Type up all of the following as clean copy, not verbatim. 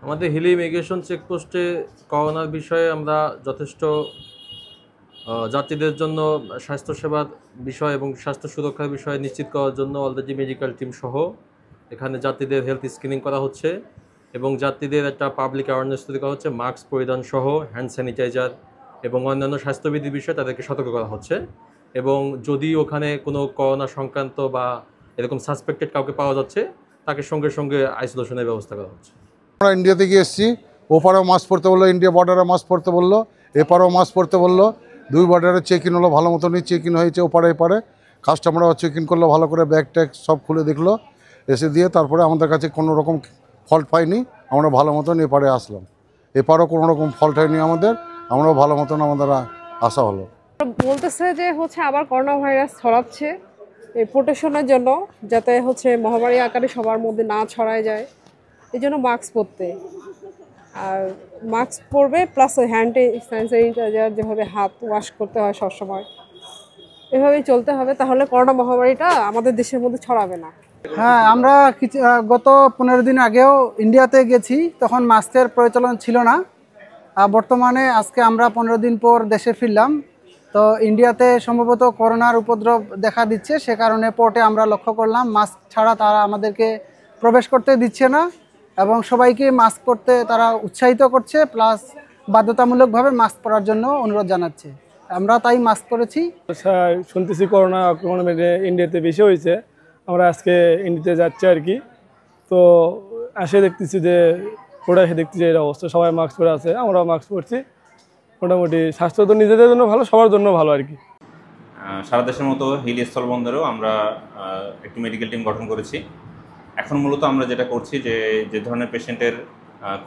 আমাদের হিলি ইমিগ্রেশন চেকপোস্টে করোনার বিষয়ে আমরা যথেষ্ট যাত্রীদের জন্য স্বাস্থ্যসেবার বিষয় এবং স্বাস্থ্য সুরক্ষার বিষয় নিশ্চিত করার জন্য অলরেডি মেডিকেল টিম সহ এখানে যাত্রীদের হেলথ স্ক্রিনিং করা হচ্ছে এবং যাত্রীদের একটা পাবলিক অ্যাওয়ারনেস তৈরি করা হচ্ছে। মাস্ক পরিধান সহ হ্যান্ড স্যানিটাইজার এবং অন্যান্য স্বাস্থ্যবিধির বিষয়ে তাদেরকে সতর্ক করা হচ্ছে। এবং যদি ওখানে কোনো করোনা সংক্রান্ত বা এরকম সাসপেক্টেড কাউকে পাওয়া যাচ্ছে তাকে সঙ্গে সঙ্গে আইসোলেশনের ব্যবস্থা করা হচ্ছে। আমরা ইন্ডিয়া থেকে এসেছি, ওপারেও মাস্ক পরতে বললো, ইন্ডিয়া বর্ডারে মাস্ক পরতে বললো, এপারেও মাস্ক পরতে বললো। দুই বর্ডারে চেক ইন হলো, ভালো মতনই চেক ইন হয়েছে ওপারে এপারে। কাস্টমাররাও চেক ইন করলো, ভালো করে ব্যাগ ট্যাগ সব খুলে দেখলো, এসে দিয়ে তারপরে আমাদের কাছে কোনো রকম ফল্ট পাইনি, আমরা ভালো মতন এপারে আসলাম। এপারেও কোনো রকম ফল্ট হয়নি আমাদের, আমরাও ভালো মতন আমাদের আসা হলো। বলতেছে যে আবার করোনা ভাইরাস ছড়াচ্ছে, এই প্রোটেকশনের জন্য যাতে মহামারী আকারে সবার মধ্যে না ছড়ায় যায়, এই জন্য মাস্ক পরতে, আর মাস্ক পরবে প্লাস হ্যান্ড স্যানিটাইজার যেভাবে হাত ওয়াশ করতে হয় সবসময়, এভাবেই চলতে হবে, তাহলে করোনা মহামারীটা আমাদের দেশের মধ্যে ছড়াবে না। হ্যাঁ, আমরা গত 15 দিন আগেও ইন্ডিয়াতে গেছি, তখন মাস্কের প্রচলন ছিল না। বর্তমানে আজকে আমরা 15 দিন পর দেশে ফিরলাম, তো ইন্ডিয়াতে সম্ভবত করোনার উপদ্রব দেখা দিচ্ছে, সে কারণে পোর্টে আমরা লক্ষ্য করলাম মাস্ক ছাড়া তারা আমাদেরকে প্রবেশ করতে দিচ্ছে না এবং সবাইকে মাস্ক পরতে তারা উৎসাহিত করছে, প্লাস বাধ্যতামূলকভাবে মাস্ক পরার জন্য অনুরোধ জানাচ্ছে। আমরা তাই মাস্ক পরেছি। শুনতেছি করোনা আক্রমণ ইন্ডিয়াতে বেশি হয়েছে, আমরা আজকে ইন্ডিয়াতে যাচ্ছি আর কি। তো আসে দেখতেছি যে প্রোডাক্টে দেখতেছি এর অবস্থা, সবাই মাস্ক পরে আছে, আমরাও মাস্ক পরছি। মোটামুটি স্বাস্থ্য তো নিজেদের জন্য ভালো, সবার জন্য ভালো আর কি। সারা দেশের মতো হিলি স্থলবন্দরেও আমরা একটি মেডিকেল টিম গঠন করেছি। এখন মূলত আমরা যেটা করছি যে ধরনের পেশেন্টের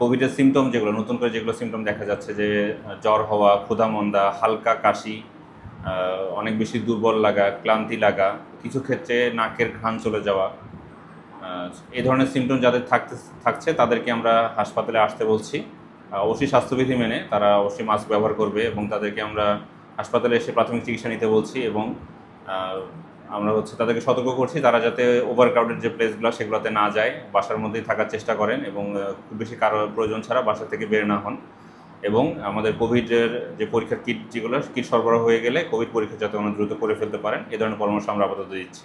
কোভিডের সিমটম, যেগুলো নতুন করে যেগুলো সিমটম দেখা যাচ্ছে, যে জ্বর হওয়া, ক্ষুধামন্দা, হালকা কাশি, অনেক বেশি দুর্বল লাগা, ক্লান্তি লাগা, কিছু ক্ষেত্রে নাকের ঘ্রাণ চলে যাওয়া, এই ধরনের সিমটম যাদের থাকছে তাদেরকে আমরা হাসপাতালে আসতে বলছি। অবশ্যই স্বাস্থ্যবিধি মেনে তারা অবশ্যই মাস্ক ব্যবহার করবে এবং তাদেরকে আমরা হাসপাতালে এসে প্রাথমিক চিকিৎসা নিতে বলছি। এবং আমরা তাদেরকে সতর্ক করছি তারা যাতে ওভার ক্রাউডেড যে প্লেসগুলো সেগুলোতে না যায়, বাসার মধ্যেই থাকার চেষ্টা করেন এবং খুব বেশি কারো প্রয়োজন ছাড়া বাসা থেকে বের না হন। এবং আমাদের কোভিডের যে পরীক্ষার কিট, যেগুলো কিট সরবরাহ হয়ে গেলে কোভিড পরীক্ষা যাতে আমরা দ্রুত করে ফেলতে পারেন, এ ধরনের পরামর্শ আমরা আপাতত দিচ্ছি।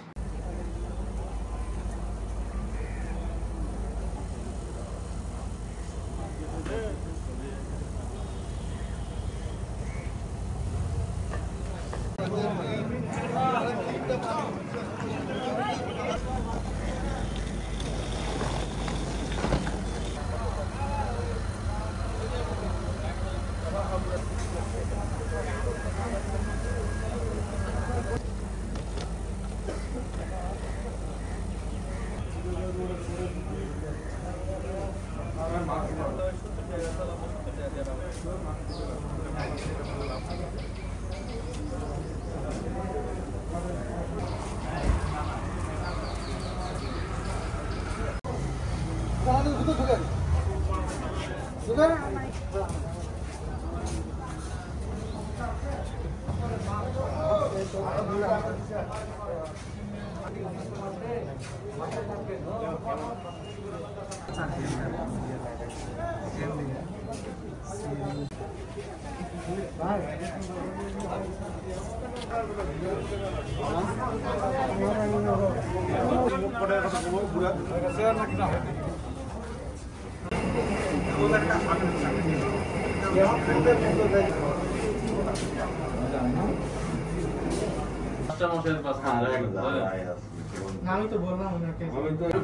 আমি তো বললাম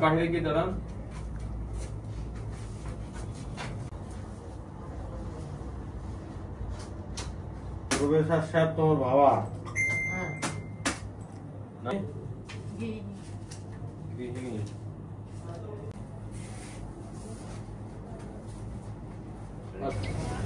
বাইরে গিয়ে দাঁড়ান। প্রফেসর সাহেব তোমার বাবা? আচ্ছা।